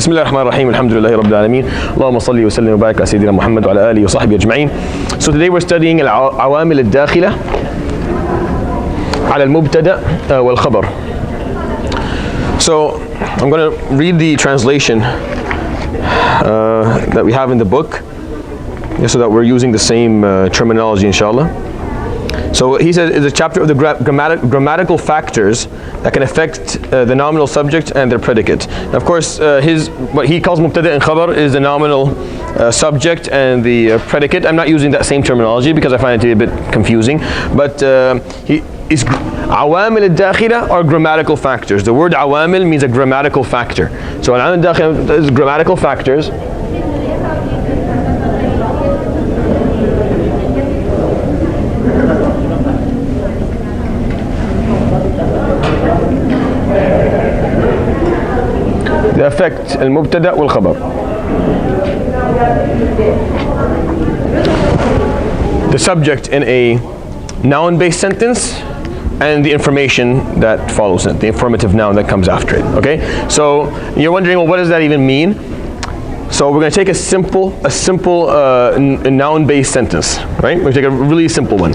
بسم الله الرحمن الرحيم الحمد لله رب العالمين اللهم صل وسلم وبارك على سيدنا محمد وعلى آله وصحبه أجمعين. So today we're studying العوامل الداخلة على المبتدأ والخبر. So I'm going to read the translation that we have in the book, so that we're using the same terminology, inshallah. So he said it's a chapter of the grammatical factors that can affect the nominal subject and their predicate. And of course, what he calls mubtada and khabar is the nominal subject and the predicate. I'm not using that same terminology because I find it to be a bit confusing. But awamil al-dakhila are grammatical factors. The word awamil means a grammatical factor. So awamil al-dakhila is grammatical factors. They affect al-mubtada wal-khabar. The subject in a noun-based sentence and the information that follows it, the informative noun that comes after it. Okay? So you're wondering, well, what does that even mean? So we're going to take a simple noun-based sentence, right? We're going to take a really simple one.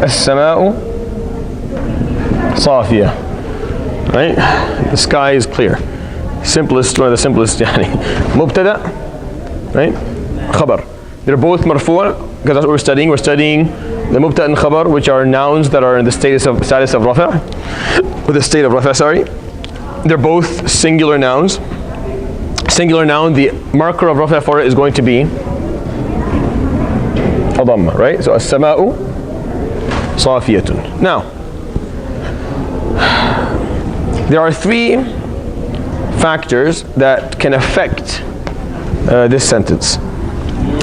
السماء صافية, right? The sky is clear. Simplest, one of the simplest. مبتدأ, right? خبر. They're both مرفوع because that's what we're studying. We're studying the mubtada and khabar, which are nouns that are in the status of rafa, with the state of rafa. Sorry. They're both singular nouns. Singular noun. The marker of rafa for it is going to be a dhamma, right? So السماء صافية. Now, there are three factors that can affect this sentence.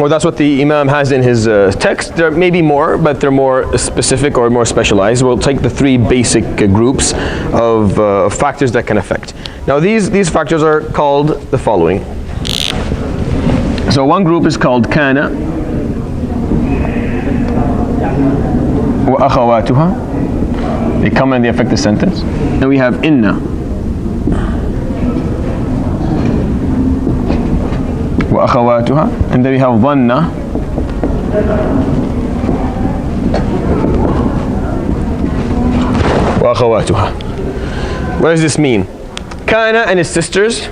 Or that's what the Imam has in his text. There may be more, but they're more specific or more specialized. We'll take the three basic groups of factors that can affect. Now these factors are called the following. So one group is called kana wa akhawatuha. They come and they affect the sentence. Then we have inna wa akhawatuha, and then we have dhanna wa akhawatuha. What does this mean? Kana and its sisters,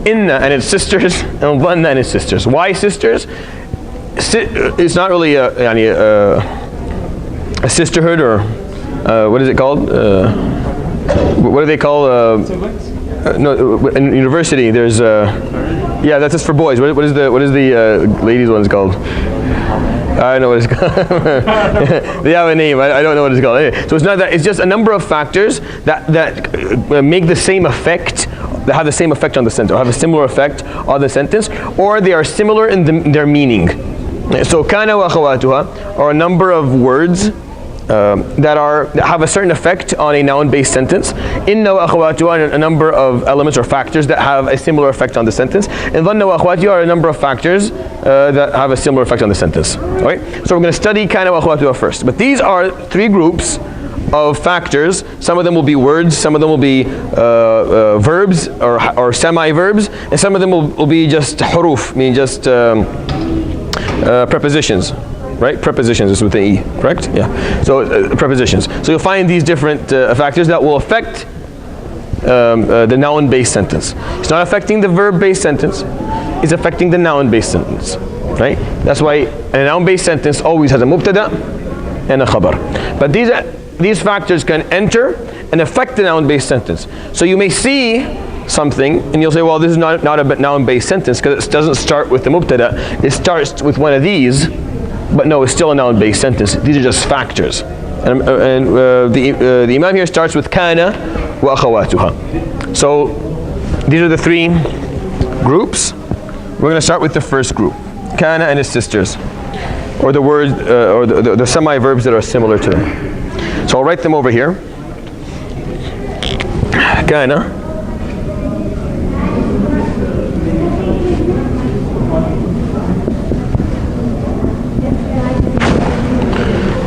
inna and its sisters, and dhanna and its sisters. Why sisters? It's not really a sisterhood, or what is it called? What do they call? No, in university there's yeah, that's just for boys. What is the ladies one's called? I don't know what it's called. They have a name. I don't know what it's called. Anyway, so it's not that. It's just a number of factors that make the same effect, that have the same effect on the sentence, or have a similar effect on the sentence, or they are similar in their meaning. So kana wa akhawatuha are a number of words that have a certain effect on a noun-based sentence. Inna wa akhawatuha, a number of elements or factors that have a similar effect on the sentence. And dhanna wa akhawatuha are a number of factors that have a similar effect on the sentence. Alright? So we're going to study kana wa akhawatuha first. But these are three groups of factors. Some of them will be words, some of them will be verbs or semi-verbs, and some of them will be just huruf, meaning just prepositions. Right? Prepositions is with an E, correct? Yeah. So prepositions. So you'll find these different factors that will affect the noun-based sentence. It's not affecting the verb-based sentence. It's affecting the noun-based sentence. Right? That's why a noun-based sentence always has a mubtada and a khabar. But these factors can enter and affect the noun-based sentence. So you may see something and you'll say, well, this is not a noun-based sentence because it doesn't start with the mubtada. It starts with one of these. But no, it's still a noun-based sentence. These are just factors. And the Imam here starts with kana wa akhawatuha. So these are the three groups. We're going to start with the first group, kana and its sisters, or the word or the semi-verbs that are similar to them. So I'll write them over here. Kana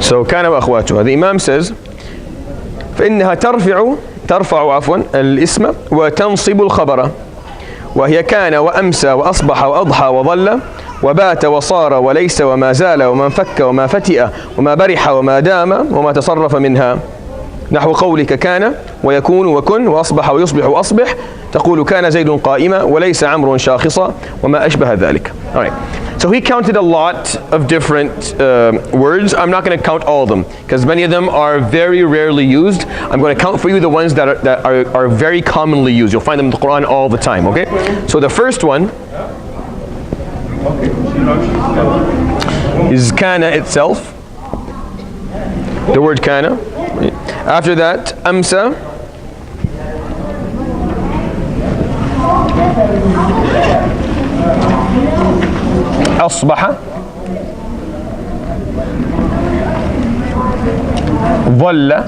So كان وأخواتها. The Imam says فإنها ترفع عفوا الاسم وتنصب الخبر، وهي كان وأمسى وأصبح وأضحى وظل وبات وصار وليس وما زال وما انفك وما فتئ وما برح وما دام وما تصرف منها، نحو قولك كان ويكون وكن وأصبح ويصبح وأصبح، تقول كان زيد قائما وليس عمرو شاخصا وما أشبه ذلك. All right. So he counted a lot of different words. I'm not going to count all of them because many of them are very rarely used. I'm going to count for you the ones that are very commonly used. You'll find them in the Quran all the time. Okay. So the first one is kana itself. The word kana. After that, amsa. أصبح. ظل.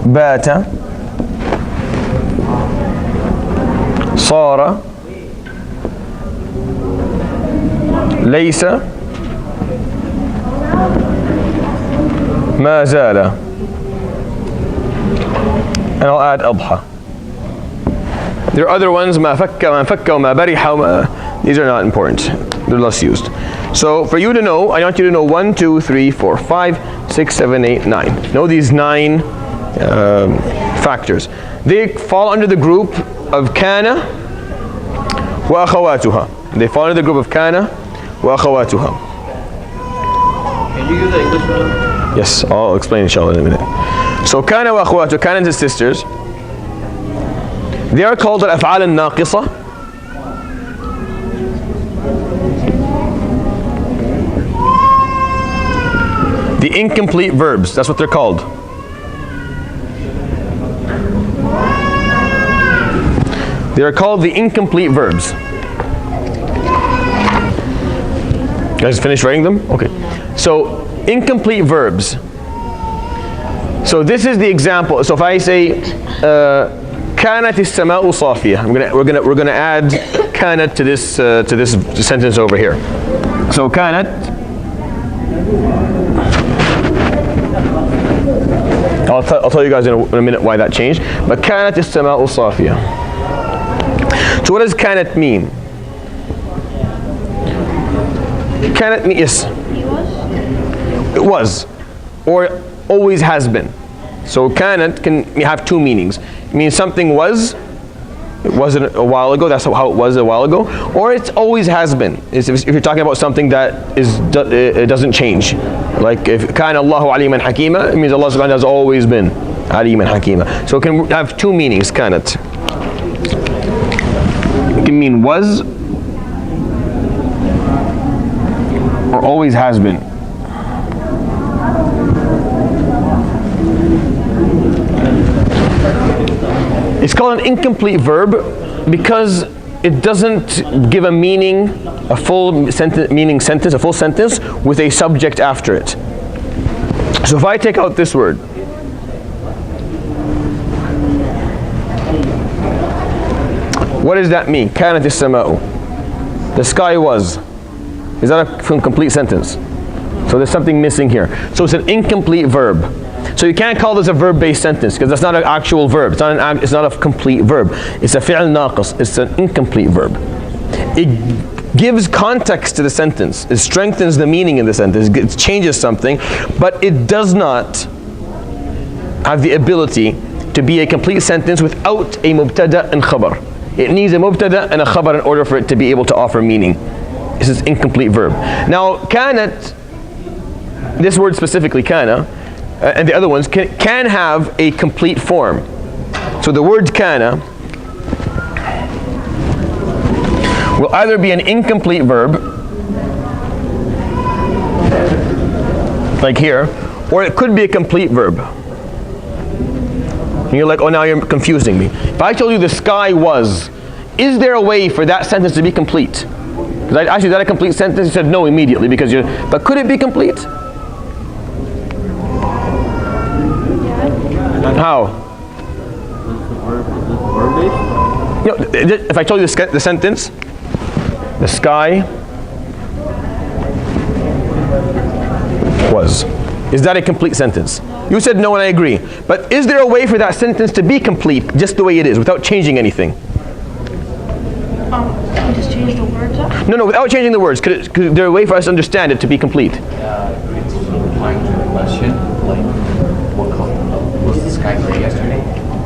بات. صار. ليس. ما زال. And I'll add أضحى. There are other ones ما فك وما انفك وما برح وما. These are not important. They're less used. So for you to know, I want you to know 1, 2, 3, 4, 5, 6, 7, 8, 9. Know these 9 factors. They fall under the group of kana wa akhawatuha. They fall under the group of kana wa akhawatuha. Can you use the English one? Yes, I'll explain inshallah in a minute. So kana wa akhawatuha, kana and his sisters, they are called al-af'al al-naqisa. The incomplete verbs, that's what they're called. They are called the incomplete verbs. You guys finished writing them? Okay. So, incomplete verbs. So this is the example. So if I say كانت السماء صافية, we're gonna add كانت to this sentence over here. So كانت, I'll tell you guys in a minute why that changed. But كانت السماء صافية. So what does كانت mean? كانت mean, yes. It was, or always has been. So كانت can have 2 meanings. It means something was, it wasn't a while ago, that's how it was a while ago, or it always has been. If you're talking about something that it doesn't change. Like if كان الله عليما حكيما, it means Allah subhanahu wa ta'ala has always been عليما حكيما. So it can have 2 meanings, كانت. It can mean was, or always has been. It's called an incomplete verb because it doesn't give a meaning, a full sentence, a full sentence with a subject after it. So if I take out this word, what does that mean? كانت السماء. The sky was. Is that a complete sentence? So there's something missing here. So it's an incomplete verb. So you can't call this a verb-based sentence because that's not an actual verb. It's not a complete verb. It's a fi'l naqis. It's an incomplete verb. It gives context to the sentence. It strengthens the meaning in the sentence. It changes something, but it does not have the ability to be a complete sentence without a mubtada and khabar. It needs a mubtada and a khabar in order for it to be able to offer meaning. This is incomplete verb. Now, kanat, this word specifically, kana, and the other ones can have a complete form. So the word kana will either be an incomplete verb, like here, or it could be a complete verb. And you're like, oh, now you're confusing me. If I told you the sky was, is there a way for that sentence to be complete? Because I asked you, is that a complete sentence? You said no immediately because you're, but could it be complete? How? You know, if I told you the sentence, the sky was. Is that a complete sentence? You said no, and I agree. But is there a way for that sentence to be complete just the way it is, without changing anything? Can we just change the words up? No, without changing the words. Could there a way for us to understand it to be complete? It's replying to the question, like, what color was the sky gray yesterday?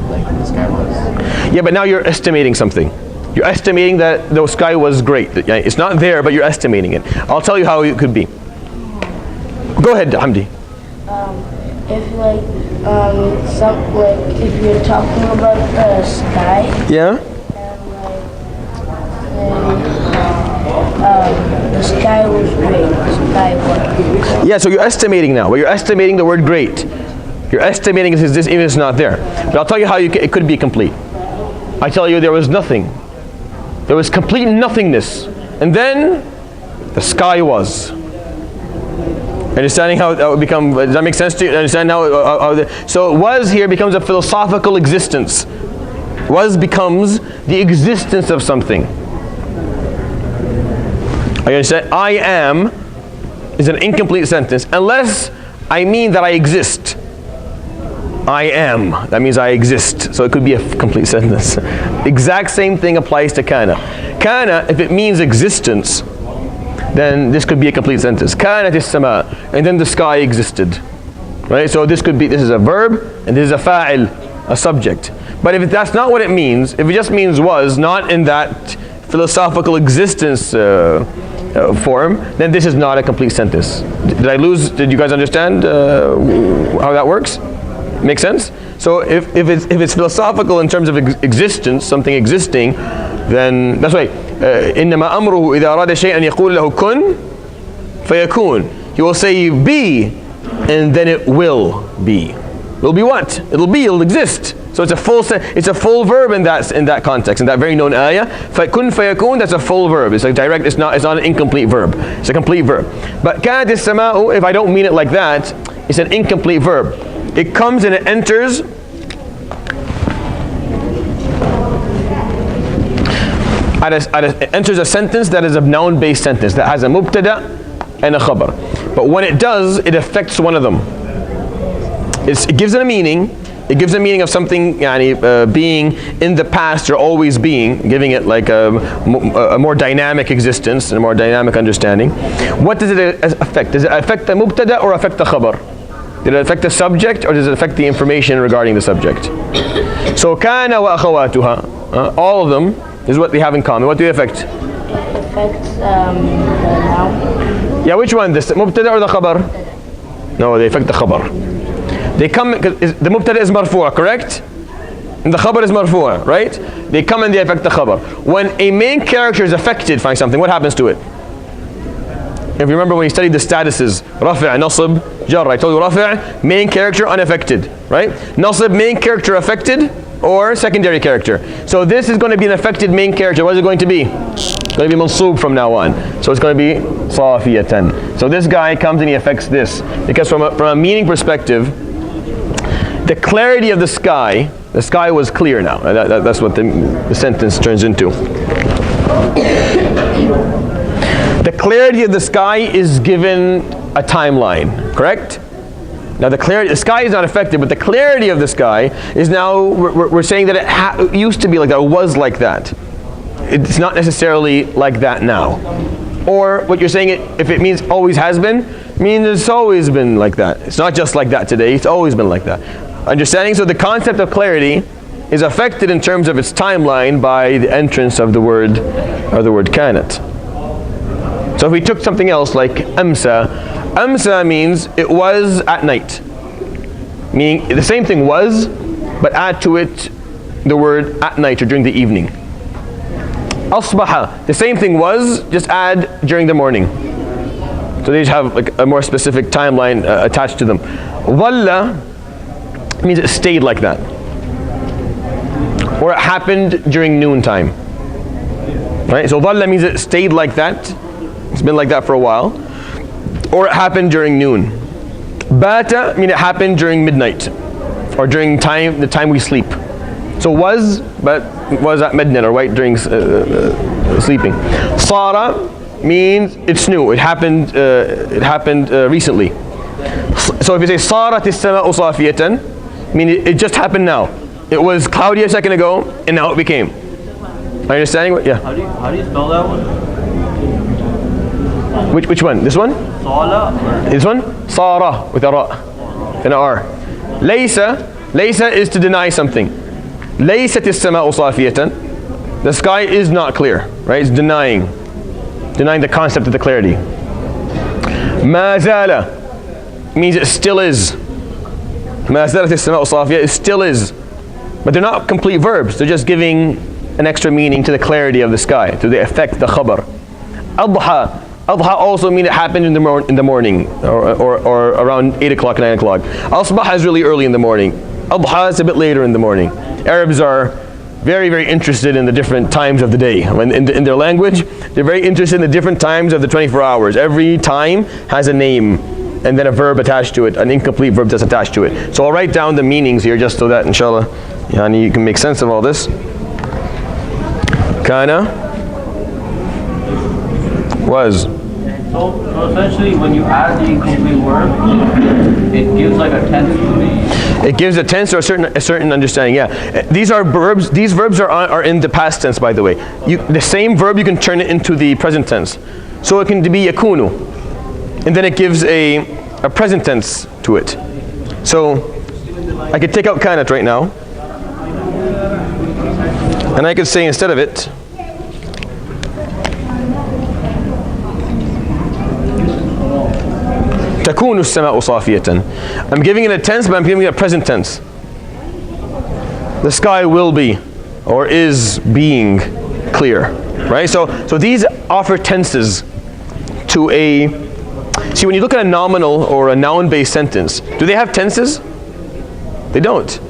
Like, the sky was. Yeah, but now you're estimating something. You're estimating that the sky was great. It's not there, but you're estimating it. I'll tell you how it could be. Go ahead, Hamdi. If if you're talking about the sky, Yeah? and the sky was great. The sky was. Yeah, so you're estimating now. But you're estimating the word great. You're estimating if this even if it's not there. But I'll tell you how it could be complete. I tell you there was nothing. There was complete nothingness. And then the sky was. Understanding how that would become, does that make sense to you? Understand so was here becomes a philosophical existence. Was becomes the existence of something. I understand? I am is an incomplete sentence unless I mean that I exist. I am. That means I exist. So it could be a complete sentence. Exact same thing applies to kana. Kana, if it means existence, then this could be a complete sentence. Kanat as-sama, and then the sky existed. Right? So this is a verb, and this is a fa'il, a subject. But if that's not what it means, if it just means was, not in that philosophical existence form, then this is not a complete sentence. Did you guys understand how that works? Make sense? So if it's philosophical in terms of existence, something existing, then that's why إنما أمره إذا أراد شيئا يقول له كن فيكون. He will say be, and then it will be. It'll be what? It'll exist. So it's a full verb in that context, in that very known ayah. فَكُن فَيَكُون, that's a full verb. It's a direct, it's not an incomplete verb. It's a complete verb. But كَانَتِ السَّمَاءُ, if I don't mean it like that, it's an incomplete verb. It comes and it enters it enters a sentence that is a noun-based sentence that has a mubtada and a khabar. But when it does, it affects one of them. It gives it a meaning. It gives a meaning of something being in the past or always being, giving it like a more dynamic existence and a more dynamic understanding. What does it affect? Does it affect the mubtada or affect the khabar? Did it affect the subject or does it affect the information regarding the subject? So kana wa akhawatuha, all of them is what they have in common. What do they affect? It affects the noun. Yeah, which one? The mubtada or the khabar? No, they affect the khabar. They come, because the mubtada is marfu'a, correct? And the khabar is marfu'a, right? They come and they affect the khabar. When a main character is affected by something, what happens to it? If you remember when you studied the statuses, rafi', nasib, jar, I told you rafi', main character unaffected, right? Nasib, main character affected, or secondary character. So this is going to be an affected main character. What is it going to be? It's going to be mansoob from now on. So it's going to be safiyatan. So this guy comes and he affects this. Because from a meaning perspective, the clarity of the sky was clear now. That's what the sentence turns into. The clarity of the sky is given a timeline, correct? Now the sky is not affected, but the clarity of the sky is now, we're saying that it used to be like that, it was like that. It's not necessarily like that now. Or what you're saying, if it means always has been, means it's always been like that. It's not just like that today, it's always been like that. Understanding? So the concept of clarity is affected in terms of its timeline by the entrance of the word kanat. So if we took something else like amsa means it was at night. Meaning the same thing was, but add to it the word at night or during the evening. Asbaha, the same thing was, just add during the morning. So they have like a more specific timeline attached to them. Dhalla means it stayed like that. Or it happened during noontime. Right? So dhalla means it stayed like that. It's been like that for a while. Or it happened during noon. Bata means it happened during midnight. Or during the time we sleep. So was, but was at midnight or right during sleeping. Sara means it's new. It happened recently. So if you say Sarat as-sama'u safiyatan, meaning it just happened now. It was cloudy a second ago, and now it became. Are you understanding what? Yeah. How do you spell that one? Which one? This one? Sala? This one? Sara with a ra and a r. Laysa is to deny something. Laysat as-sama'u safiyatan. The sky is not clear, right? It's denying the concept of the clarity. Ma zala means it still is. Ma zalat as-sama'u safiyah, it still is. But they're not complete verbs. They're just giving an extra meaning to the clarity of the sky, to the effect, the khabar. Adha also means it happened in the morning, or around 8 o'clock, 9 o'clock. Asbah is really early in the morning. Adha is a bit later in the morning. Arabs are very, very interested in the different times of the day. In their language, they're very interested in the different times of the 24 hours. Every time has a name and then a verb attached to it, an incomplete verb that's attached to it. So I'll write down the meanings here just so that, inshallah, you can make sense of all this. Kana was. So essentially, when you add the incomplete verb, it gives like a tense to the... It gives a tense or a certain understanding, yeah. These are verbs, these verbs are in the past tense, by the way. The same verb, you can turn it into the present tense. So it can be yakunu, and then it gives a present tense to it. So I could take out kanat right now, and I could say instead of it, takunu as-sama'u safiyatan. I'm giving it a tense, but I'm giving it a present tense. The sky will be, or is being, clear, right? So these offer tenses to a. See, when you look at a nominal or a noun-based sentence, do they have tenses? They don't.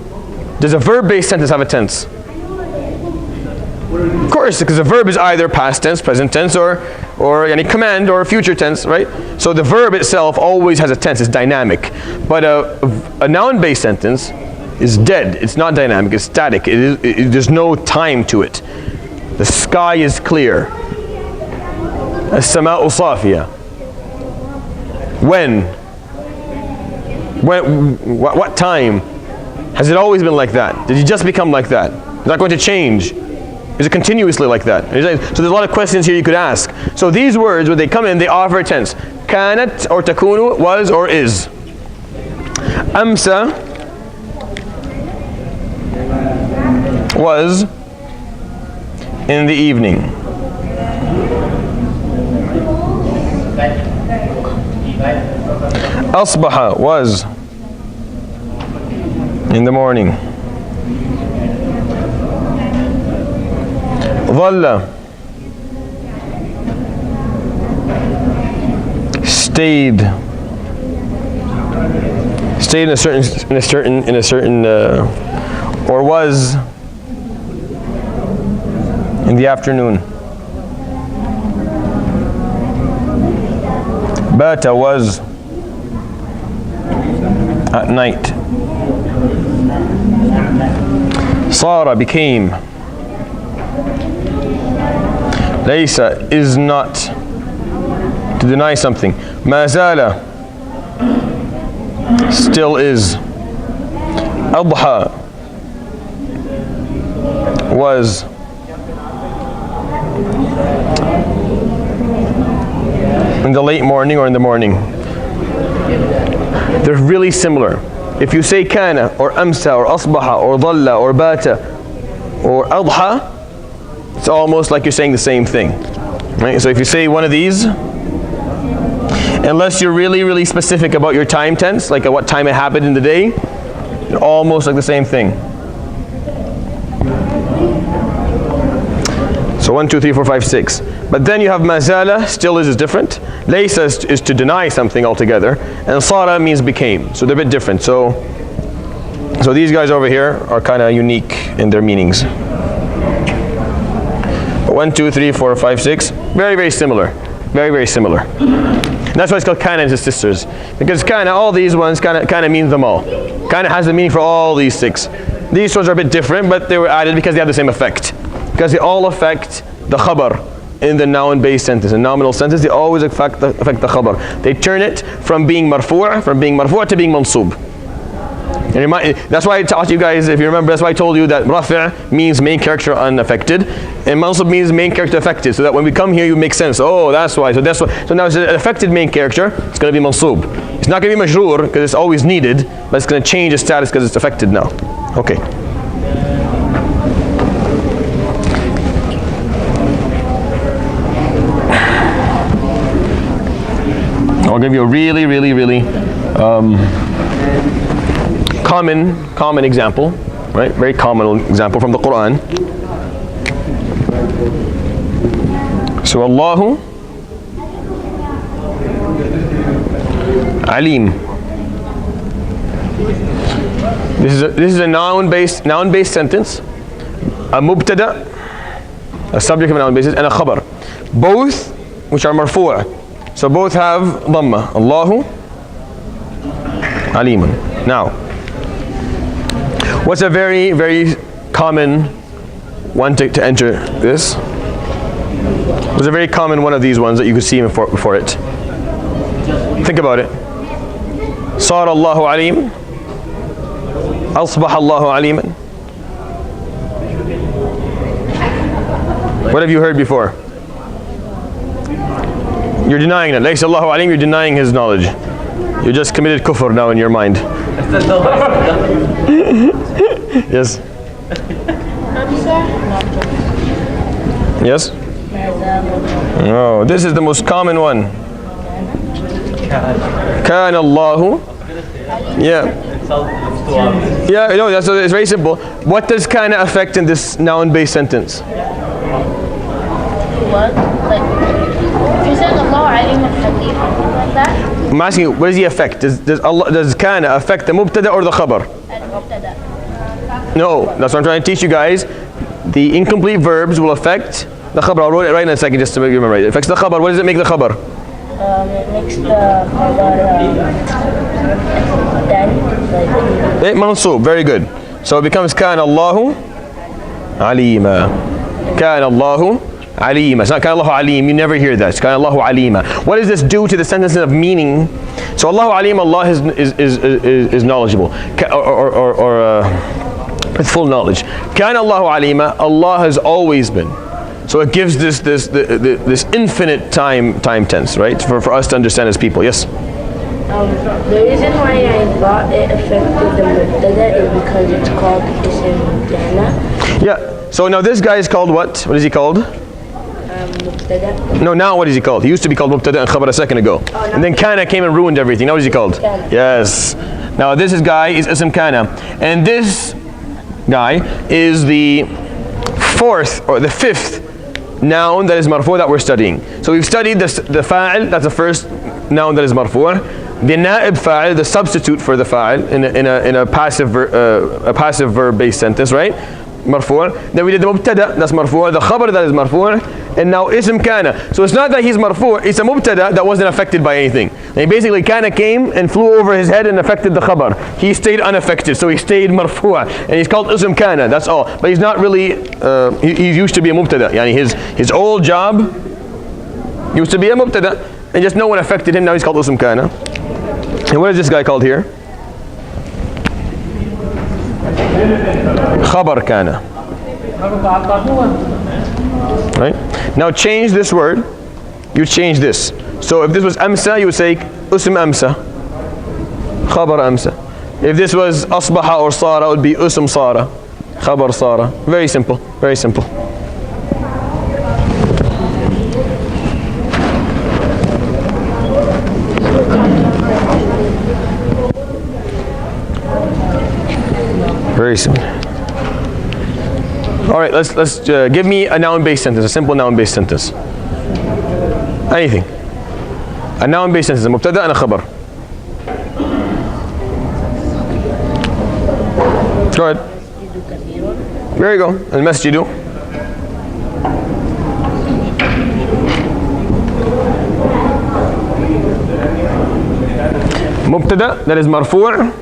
Does a verb-based sentence have a tense? Of course, because a verb is either past tense, present tense, or any command or future tense, right? So the verb itself always has a tense, it's dynamic. But a noun-based sentence is dead, it's not dynamic, it's static, there's no time to it. The sky is clear. As-sama'u safiyah. When? What time? Has it always been like that? Did it just become like that? It's not going to change. Is it continuously like that? So there's a lot of questions here you could ask. So these words, when they come in, they offer a tense. Kanat or takunu, was or is. Amsa was in the evening. Asbaha was in the morning. Dhalla stayed in a certain or was in the afternoon. Bata was at night. Sara became. Laysa is not, to deny something. Mazala still is. Adha was. In the late morning or in the morning. They're really similar. If you say kana or amsa or asbaha or dhalla or bata or adha, it's almost like you're saying the same thing, right? So if you say one of these, unless you're really, really specific about your time tense, like at what time it happened in the day, they're almost like the same thing. So 1, 2, 3, 4, 5, 6. But then you have mazala, still is different. Laysa is to deny something altogether, and sara means became. So they're a bit different. So these guys over here are kind of unique in their meanings. 1, 2, 3, 4, 5, 6. Very, very similar. Very, very similar. And that's why it's called kana and his sisters. Because kana, all these ones, kana means them all. Kana has the meaning for all these 6. These ones are a bit different, but they were added because they have the same effect. Because they all affect the khabar in the noun-based sentence. In nominal sentence, they always affect the khabar. They turn it from being marfu' to being mansub. And that's why I taught you guys, if you remember, that's why I told you that rafi' means main character unaffected, and mansub means main character affected, so that when we come here, you make sense. Oh, that's why. So now it's an affected main character, it's going to be mansub. It's not going to be majroor, because it's always needed, but it's going to change its status because it's affected now. Okay. I'll give you a really common example, right? Very common example from the Quran. So Allahu Alim. This is a noun-based sentence, a mubtada, a subject of a noun basis, and a khabar, both which are marfu'. So both have dhamma. Allahu Alimun. Now, what's a very common one to enter this? What's a very common one of these ones that you could see before it? Think about it. Sara Allahu Alim. Asbah Allahu Aliman. What have you heard before? You're denying it. Laysa Allahu Alim, you're denying His knowledge. You just committed kufr now in your mind. Yes. Yes? No, this is the most common one. Kana Allahu. Yeah. Yeah, no, it's very simple. What does kana affect in this noun-based sentence? What? Like, if you said Allah Alim al-Hakim, like that? I'm asking you, what does he affect? Does kana affect the mubtada or the khabar? Al-Mubtada. No, that's what I'm trying to teach you guys. The incomplete verbs will affect the khabar. I'll write it right in a second just to make you remember. It affects the khabar. What does it make the khabar? It makes the khabar then, Mansub. Very good. So it becomes kana Allahu Alima. Kana Allahu Alima. It's not kana Allahu Alim. You never hear that. It's kana Allahu Alima. What does this do to the sentence of meaning? So Allahu Alim, Allah is knowledgeable, or with full knowledge. Kana Allahu Alima, Allah has always been. So it gives this infinite time tense, right? For us to understand as people. Yes. the reason why I thought it affected the mubtada is because it's called ism kana. Yeah. So now this guy is called what? What is he called? Mubtada. No, now what is he called? He used to be called mubtada and khabar a second ago. And then kana came and ruined everything. Now what is he called? Kana. Yes. Now this guy is ism kana. And this guy is the fourth or the fifth noun that is marfu' that we're studying. So we've studied the fa'il, that's the first noun that is marfu'. The na'ib fa'il, the substitute for the fa'il in a passive verb based sentence, right? Marfu'. Then we did the mubtada, that's marfu', the khabar that is marfu', and now ism kana. So it's not that he's marfu', it's a mubtada that wasn't affected by anything. And basically kana came and flew over his head and affected the khabar. He stayed unaffected, so he stayed marfu', and he's called ism kana, that's all. But he's not really, he used to be a mubtada. Yani his old job used to be a mubtada, and just no one affected him, now he's called ism kana. And what is this guy called here? Khabar kana. Right? Now change this word. You change this. So if this was amsa, you would say usm amsa. Khabar amsa. If this was asbaha or sara, it would be usm sara. Khabar sara. Very simple. Very simple. Very soon. All right, let's give me a noun-based sentence, a simple noun-based sentence. Anything. A noun-based sentence, a mubtada and a khabar. Go ahead. There you go. Al-masjidu. Mubtada, that is marfu'.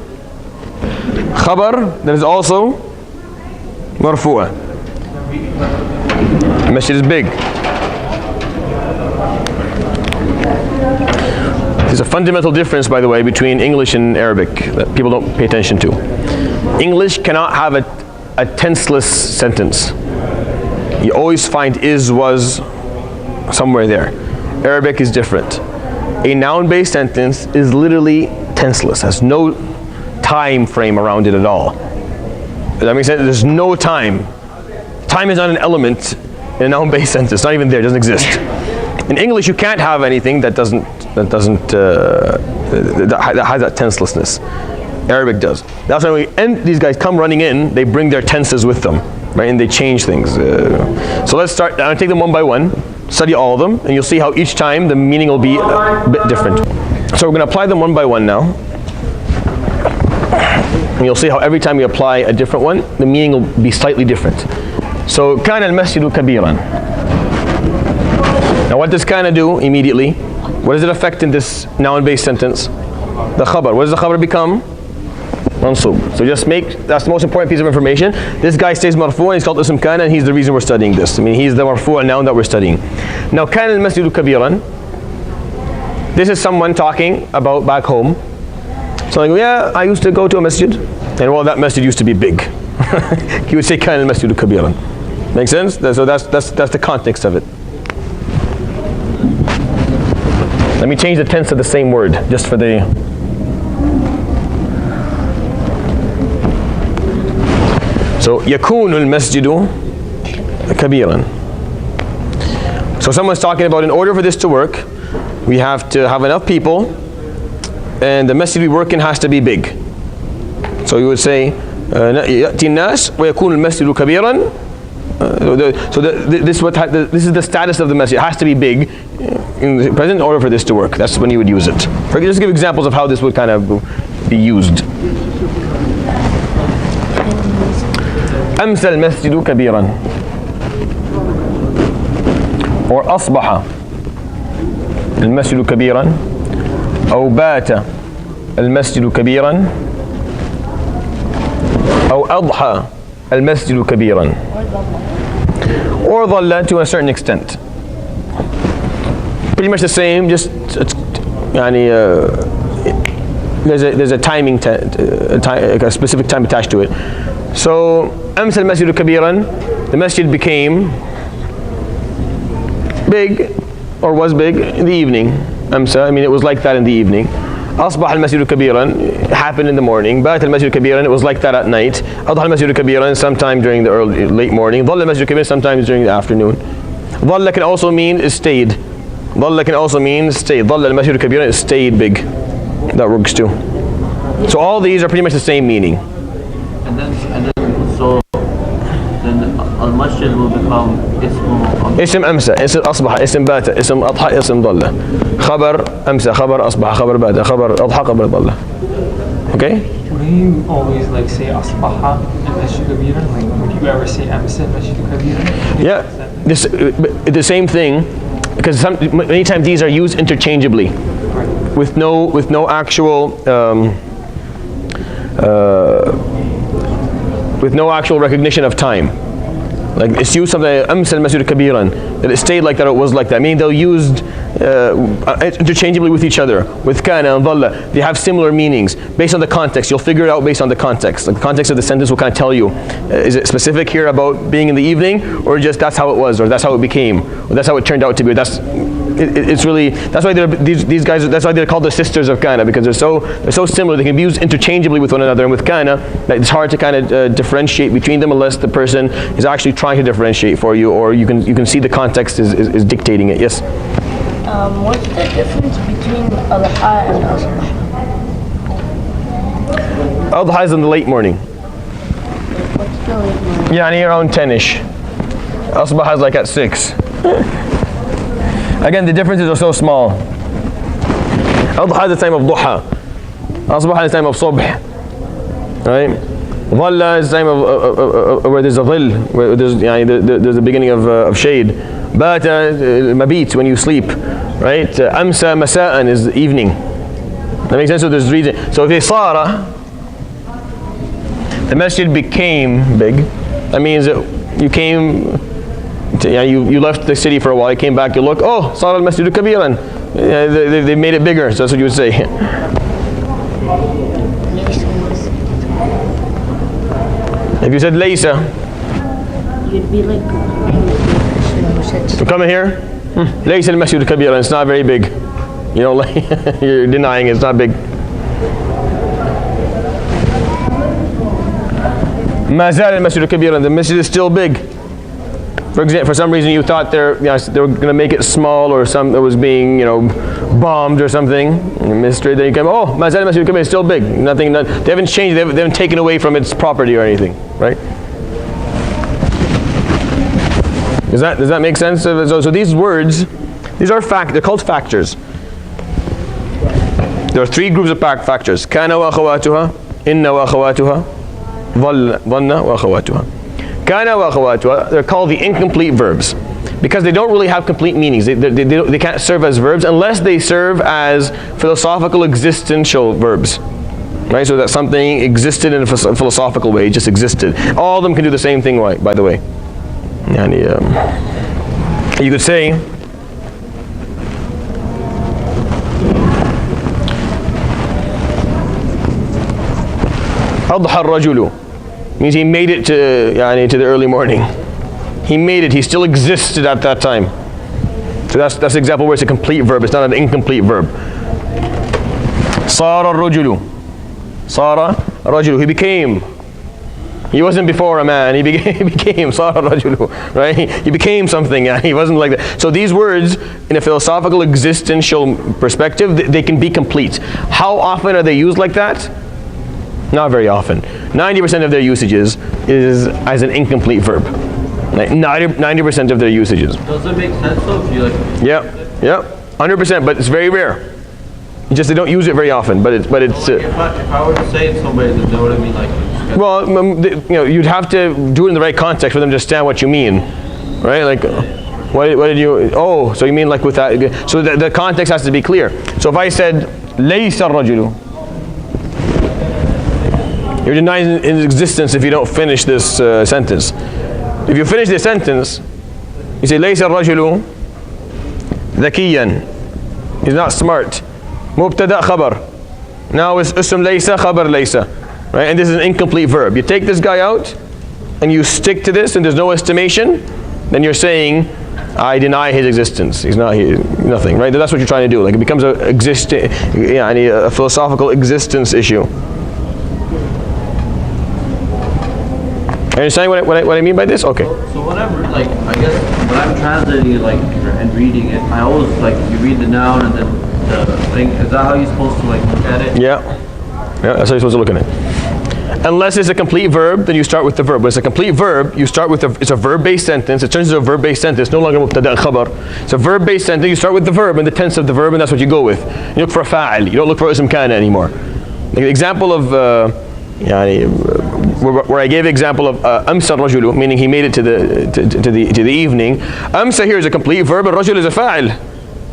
Khabar, that is also مرفوع. The masjid is big. There's a fundamental difference, by the way, between English and Arabic that people don't pay attention to. English cannot have a tenseless sentence. You always find is, was, somewhere there. Arabic is different. A noun-based sentence is literally tenseless, has no time frame around it at all. Does that make sense? There's no time. Time is not an element in a noun-based sentence. It's not even there. It doesn't exist. In English, you can't have anything that has that tenselessness. Arabic does. That's why these guys come running in. They bring their tenses with them, right? And they change things. So let's start. I'll take them one by one. Study all of them, and you'll see how each time the meaning will be a bit different. So we're going to apply them one by one now. And you'll see how every time you apply a different one, the meaning will be slightly different. So, كان المسجد كبيرا. Now what does kana do immediately? What does it affect in this noun-based sentence? The khabar. What does the khabar become? Mansub. So just that's the most important piece of information. This guy stays marfu and he's called ism kana, and he's the reason we're studying this. I mean, he's the marfu noun that we're studying. Now, kana al-masjidu kabiran. This is someone talking about back home. So I go, yeah, I used to go to a masjid, and well, that masjid used to be big. He would say kana al-masjidu kabiran. Make sense? So that's the context of it. Let me change the tense of the same word, just for the... So, يكون المسجد كبيرا. So someone's talking about, in order for this to work, we have to have enough people, and the masjid we work in has to be big. So you would say, يأتي الناس ويكون المسجد كبيرا. So this is the status of the masjid. It has to be big in the present order for this to work. That's when you would use it. Just give examples of how this would kind of be used. أمسى المسجد كبيرا. Or أصبح المسجد كبيرا. أو بات المسجد كبيرا. أو أضحى المسجد كبيرا. Or ظل to a certain extent. Pretty much the same, just there's a timing, a specific time attached to it. So أمسى المسجد كبيرا, the masjid became big, or was big, in the evening. أمسى, I mean, it was like that in the evening. أصبح المسجد كبيرا, it happened in the morning. بات المسجد كبيرا, it was like that at night. أضحى المسجد كبيرا, sometime during the late morning. ظل المسجد كبيرا, sometimes during the afternoon. ظل can also mean is stayed. ظل can also mean stayed. ظل المسجد كبيرا is stayed big. That works too. So all these are pretty much the same meaning. And then al-masjid will become اسم أمسى, اسم أصبح, اسم بات, اسم أضحى, اسم ظل. خبر أمسى, خبر أصبح, خبر بات, خبر أضحى, خبر ظل. Okay? Wouldn't you always like say asbaha and masjid kabira? Like, would you ever say amsa and masjid kabira? Yeah, the same thing, because many times these are used interchangeably, with no actual recognition of time. Like it's used something like amsa al-masjid kabiran, that it stayed like that, it was like that. Meaning they're used interchangeably with each other. With kana and dhalla, they have similar meanings based on the context. You'll figure it out based on the context. Like the context of the sentence will kind of tell you, is it specific here about being in the evening, or just that's how it was, or that's how it became, or that's how it turned out to be. It's really, that's why these guys, that's why they're called the sisters of kana, because they're so similar. They can be used interchangeably with one another. And with kana, it's hard to kind of differentiate between them unless the person is actually trying to differentiate for you, or you can see the context is dictating it. Yes. What's the difference between Adha and Asbah? Adha is in the late morning. What's the late morning? Yeah, around 10ish. Asbah is like at 6. Again, the differences are so small. Adha is the time of duha. Asbah is the time of subh. Right? Dhalla is the time of where there's a dhill, where there's the beginning of shade. Bata, mabit, when you sleep. Right? Amsa, masa'an is evening. That makes sense? So there's reason. So if they sara, the masjid became big. That means that you came, you left the city for a while, you came back, you look, oh, صار المسجد كبيرا. They made it bigger, so that's what you would say. If you said Laysa, You'd be like, you come in here, Laysa al-masjid kabira, it's not very big. You know, like, you're denying it's not big. ما زال المسجد كبيرا, the masjid is still big. For example, for some reason you thought they were going to make it small, or it was being, bombed or something. Mystery. Then you come, oh, ما زال المسجد كبيرا, is still big. They haven't changed. They haven't taken away from its property or anything, right? Does that make sense? So these words, these are they're called factors. There are three groups of factors. كان وأخواتها, إن وأخواتها, ظن وأخواتها. كان وأخواتها, they're called the incomplete verbs because they don't really have complete meanings. They can't serve as verbs unless they serve as philosophical existential verbs. Right? So that something existed in a philosophical way, it just existed. All of them can do the same thing, by the way. You could say, أضحى الرجل, means he made it to the early morning. He made it. He still existed at that time. So that's an example where it's a complete verb. It's not an incomplete verb. صار الرجل, صار الرجل, he became. He wasn't before a man. He became صار الرجل, right? He became something. He wasn't like that. So these words, in a philosophical existential perspective, they can be complete. How often are they used like that? Not very often. 90% of their usages is as an incomplete verb. 90% of their usages. Does it make sense though if you like? Yeah, 100%, but it's very rare. Just they don't use it very often. But it's. If I were to say it to somebody, you know what I mean, like. Well, you'd have to do it in the right context for them to understand what you mean, right? Like, what did you? Oh, so you mean like with that? So the context has to be clear. So if I said ليس الرجل, you're denying his existence if you don't finish this sentence. If you finish the sentence, you say ليس الرجل ذكيا, he's not smart. مبتدأ خبر. Now it's اسم ليس خبر ليس, right? And this is an incomplete verb. You take this guy out and you stick to this and there's no estimation, then you're saying I deny his existence. He's not here, nothing, right? That's what you're trying to do. Like it becomes a philosophical existence issue. Understand what I mean by this? Okay. So whenever, like, I guess when I'm translating it, like, and reading it, I always, like, you read the noun and then the thing. Is that how you're supposed to, like, look at it? Yeah, that's how you're supposed to look at it. Unless it's a complete verb, then you start with the verb. When it's a complete verb, you start with it's a verb-based sentence. It turns into a verb-based sentence, no longer mubtada khabar. It's a verb-based sentence. You start with the verb and the tense of the verb, and that's what you go with. You look for a fa'al. You don't look for ism kana anymore. Like the example of where I gave the example of amsa rajulu, meaning he made it to the evening. Amsa here is a complete verb, and rajul is a fa'il.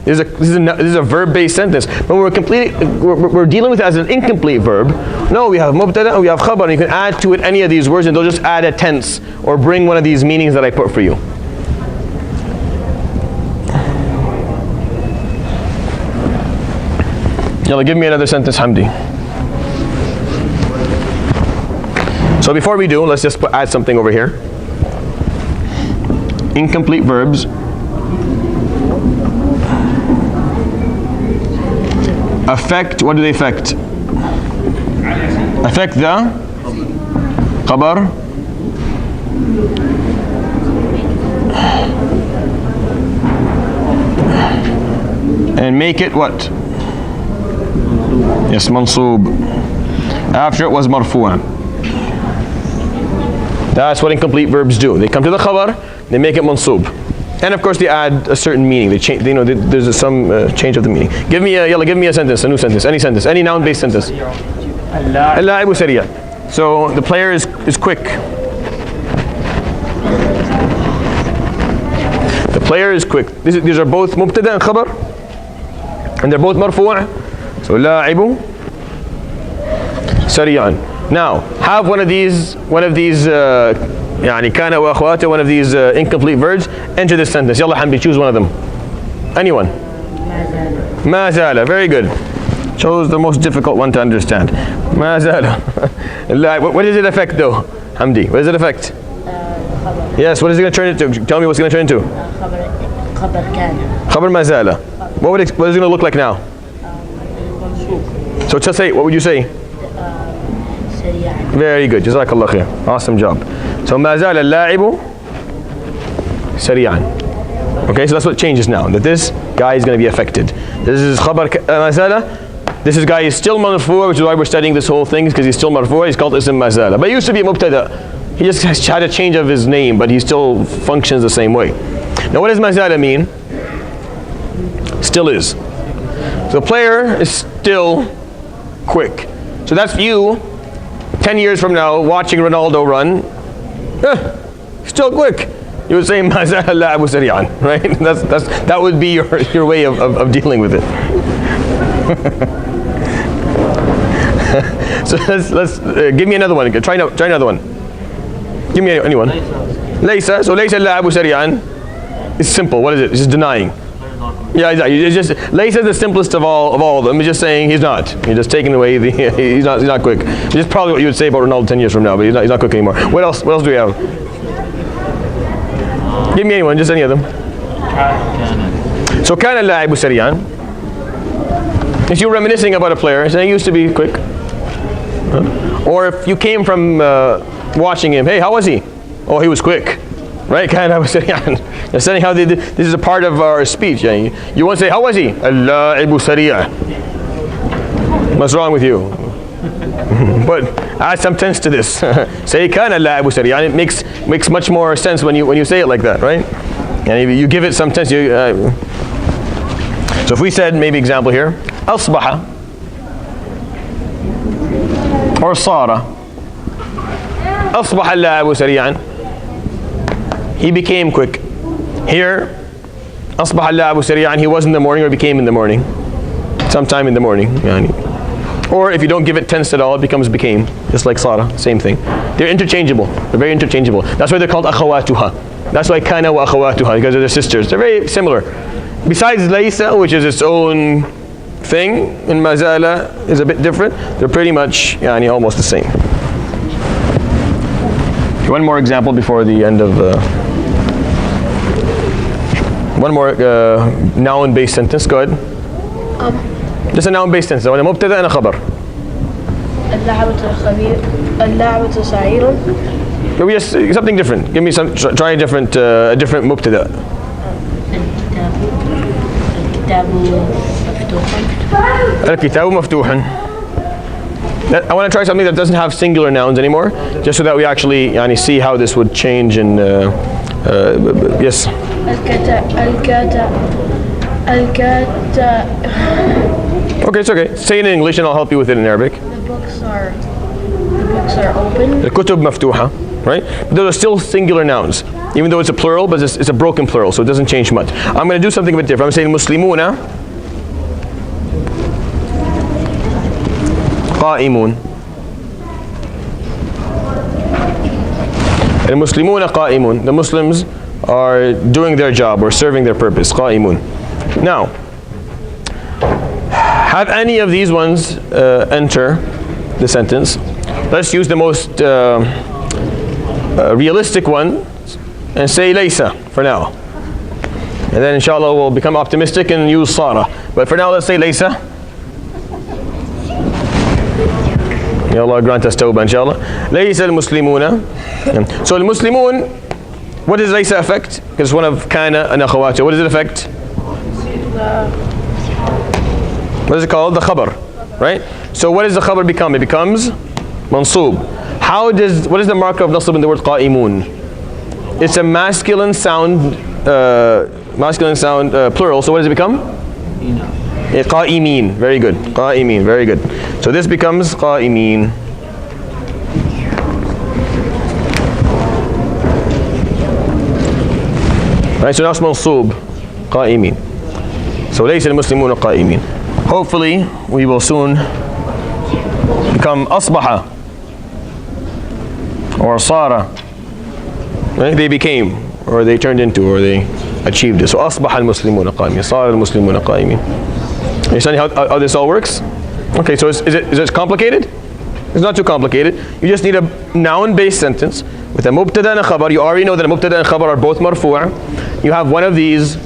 This is a verb-based sentence. But we're dealing with it as an incomplete verb. No, we have mubtada and we have khabar, and you can add to it any of these words, and they'll just add a tense or bring one of these meanings that I put for you. Yalla, give me another sentence, Hamdi. So before we do, let's just add something over here. Incomplete verbs affect, what do they affect? Affect the khabar and make it what? Yes, mansoob. After it was marfu'. That's what incomplete verbs do. They come to the khabar, they make it mansoob. And of course they add a certain meaning. They change, there's some change of the meaning. Give me a sentence, a new sentence, any noun-based sentence. Al-la'ibu sari'a. So the player is quick. The player is quick. These are both mubtada and khabar, and they're both marfu'. So la'ibu sari'an. Now, have one of these يعني كان وأخواته, one of these incomplete verbs, enter this sentence. يلا حمدي, choose one of them. Anyone? ما زال. Very good. Chose the most difficult one to understand. ما زال. What does it affect though, Hamdi? What does it affect? Yes, what is it going to turn into? Tell me what's going to turn into. خبر كان. خبر ما زال. What is it going to look like now? So just say, what would you say? سريعا. Very good. Jazakallah khair. Awesome job. So ما زال اللاعب سريعا. Okay, so that's what changes now. That this guy is going to be affected. This is خبر ما زال. This is guy is still marfu', which is why we're studying this whole thing, because he's still marfu'. He's called ism ma zala. But he used to be mubtada. He just had a change of his name, but he still functions the same way. Now what does ma zala mean? Still is. So the player is still quick. So that's you 10 years from now watching Ronaldo run. Still quick. You would say ma zala la'abu sari'an, right? That would be your way of dealing with it. So let's give me another one. Try another one. Give me anyone. Laysa. So laysa la'abu sari'an. It's simple. What is it? It's just denying. Yeah, exactly. It's just laysa is the simplest of all of them. It's just saying he's not. You're just taking away the he's not quick. Which is probably what you would say about Ronaldo 10 years from now, but he's not quick anymore. What else do we have? Give me anyone, just any of them. So kana la'abu sari'an. If you're reminiscing about a player, saying he used to be quick. Or if you came from watching him, hey, how was he? Oh, he was quick. Right? Kind of sari'an. They're saying how this is a part of our speech. You won't say, how was he? Al-la'ibu sari'a. What's wrong with you? But add some tense to this. Say kana al-la'ibu sari'an. It makes much more sense when you say it like that, right? And if you give it some tense. So if we said, maybe example here, أصبح or صار. أصبح اللاعب سريعا. He became quick. Here, أصبح اللاعب سريعا. He was in the morning or became in the morning. Sometime in the morning. يعني. Or if you don't give it tense at all, it becomes became. Just like صار. Same thing. They're interchangeable. They're very interchangeable. That's why they're called أخواتها. That's why كان وأخواتها, because they're sisters. They're very similar. Besides laysa, which is its own thing, and mazala is a bit different, they're pretty much almost the same. One more example before the end of one more noun-based sentence. Go ahead. Just a noun-based sentence. وانا مبتدأ أنا خبر. اللاعب صغير. Yes, something different. Give me some. Try a different مبتدأ. الكتاب مفتوحا. I want to try something that doesn't have singular nouns anymore, just so that we actually see how this would change in yes. Okay, it's okay. Say it in English and I'll help you with it in Arabic. The books are open. الكتب مفتوحة, right? But those are still singular nouns, even though it's a plural, but it's a broken plural, so it doesn't change much. I'm going to do something a bit different. I'm saying Muslimuna قائمون. المسلمون قائمون. The Muslims are doing their job or serving their purpose. قائمون. Now, have any of these ones enter the sentence? Let's use the most realistic one and say laysa for now. And then inshallah we'll become optimistic and use sara. But for now let's say laysa. Ya Allah grant us tawbah inshallah. Laysa al-muslimuna. So al-muslimun, what does laysa affect? Because it's one of kana and akhawatah. What does it affect? What is it called? The khabar, right? So what does the khabar become? It becomes mansoob. What is the marker of nasb in the word qa'imun? It's a masculine sound plural. So what does it become? Qa'imin. Very good. Qa'imin. Very good. So this becomes qa'imin. Right, so now it's mansoob. Qa'imin. So laysa al-muslimuna qa'imin. Hopefully we will soon become asbaha or sara Right? They became, or they turned into, or they achieved it. So أصبح المسلمون قائمين. صار المسلمون قائمين. You understand how this all works? Okay, so is it complicated? It's not too complicated. You just need a noun-based sentence with a mubtada and a khabar. You already know that a mubtada and khabar are both marfu'. You have one of these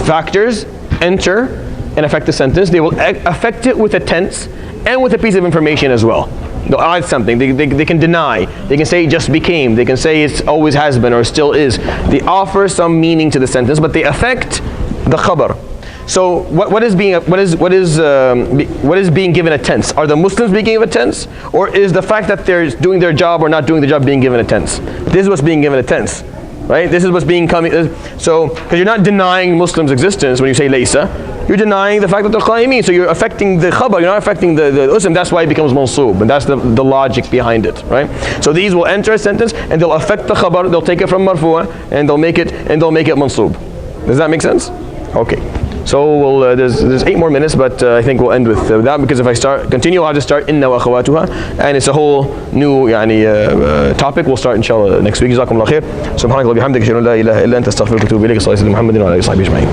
factors enter and affect the sentence. They will affect it with a tense and with a piece of information as well. They'll add something. They can deny. They can say it just became. They can say it always has been or still is. They offer some meaning to the sentence, but they affect the khabar. So what is being given a tense? Are the Muslims being given a tense, or is the fact that they're doing their job or not doing the job being given a tense? This is what's being given a tense, right? This is what's being coming. So because you're not denying Muslims' existence when you say laysa, you're denying the fact that they're qa'imin. So you're affecting the khabar. You're not affecting the usm. That's why it becomes mansoob, and that's the logic behind it, right? So these will enter a sentence and they'll affect the khabar. They'll take it from marfu' and they'll make it mansoob. Does that make sense? Okay. So there's 8 more minutes, but I think we'll end with that, because if I continue, I'll just start inna wa akhawatuha, and it's a whole new topic. We'll start inshallah next week. Jazakumullah khair. Subhanaka wa bihamdika ashhadu an la ilaha illa anta astaghfiruka wa atubu ilayk. Sallallahu alaihi wa sallam Muhammadin wa alihi wa sahbihi ajma'in.